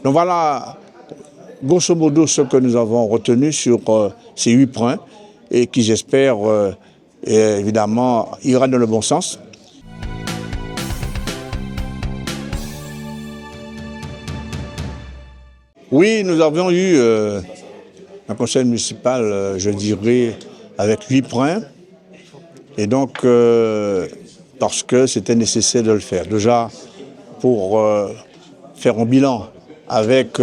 Donc voilà, grosso modo, ce que nous avons retenu sur ces 8 points et qui, j'espère, évidemment, ira dans le bon sens. Oui, nous avions eu un conseil municipal, je dirais, avec 8 points. Et donc, parce que c'était nécessaire de le faire. Déjà, pour faire un bilan avec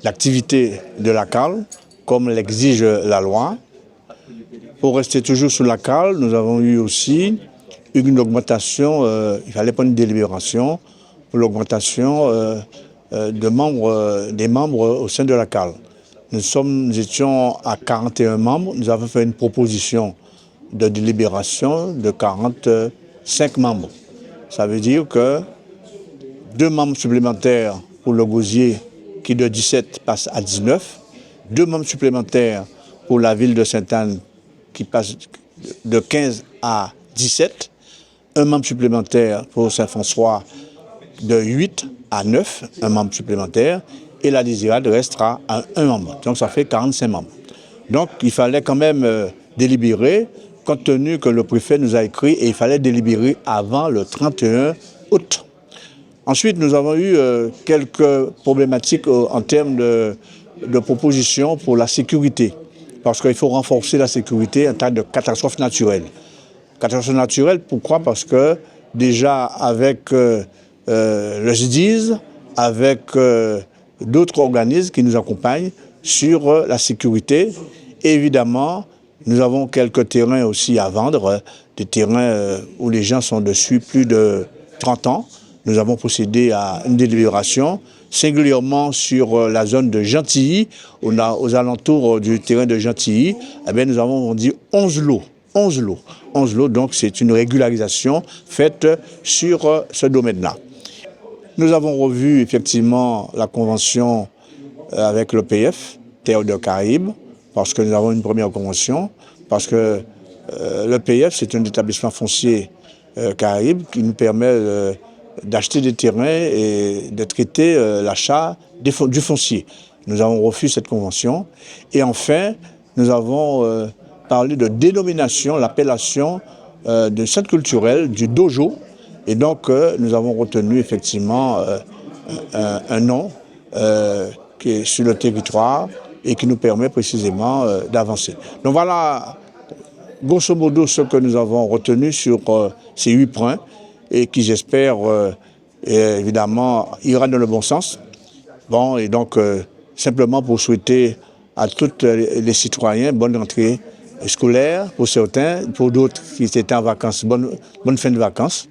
l'activité de la CAL, comme l'exige la loi. Pour rester toujours sous la CAL, nous avons eu aussi une augmentation, il fallait prendre une délibération pour l'augmentation des membres au sein de la CAL. Nous étions à 41 membres, nous avons fait une proposition de délibération de 45 membres. Ça veut dire que 2 membres supplémentaires pour le Gosier qui de 17 passe à 19, 2 membres supplémentaires pour la ville de Sainte-Anne qui passe de 15 à 17, 1 membre supplémentaire pour Saint-François de 8 à 9, 1 membre supplémentaire, et la Désirade restera à 1 membre. Donc ça fait 45 membres. Donc il fallait quand même délibérer, compte tenu que le préfet nous a écrit et il fallait délibérer avant le 31 août. Ensuite, nous avons eu quelques problématiques en termes de propositions pour la sécurité, parce qu'il faut renforcer la sécurité en cas de catastrophe naturelle. Catastrophe naturelle, pourquoi? Parce que déjà avec le SDIS, avec d'autres organismes qui nous accompagnent sur la sécurité, et évidemment, nous avons quelques terrains aussi à vendre, des terrains où les gens sont dessus plus de 30 ans. Nous avons procédé à une délibération, singulièrement sur la zone de Gentilly, aux alentours du terrain de Gentilly. Eh bien, nous avons vendu 11 lots. 11 lots. 11 lots, donc c'est une régularisation faite sur ce domaine-là. Nous avons revu effectivement la convention avec l'EPF, Terre de Caraïbes, parce que nous avons une première convention, parce que l'EPF, c'est un établissement foncier Caraïbes qui nous permet d'acheter des terrains et de traiter l'achat du foncier. Nous avons refusé cette convention. Et enfin, nous avons parlé de dénomination, l'appellation de centre culturel du Dojo. Et donc, nous avons retenu effectivement un nom qui est sur le territoire et qui nous permet précisément d'avancer. Donc voilà, grosso modo, ce que nous avons retenu sur ces 8 points et qui, j'espère, évidemment, ira dans le bon sens. Bon, et donc, simplement pour souhaiter à tous les citoyens bonne rentrée scolaire pour certains, pour d'autres qui étaient en vacances, bonne fin de vacances.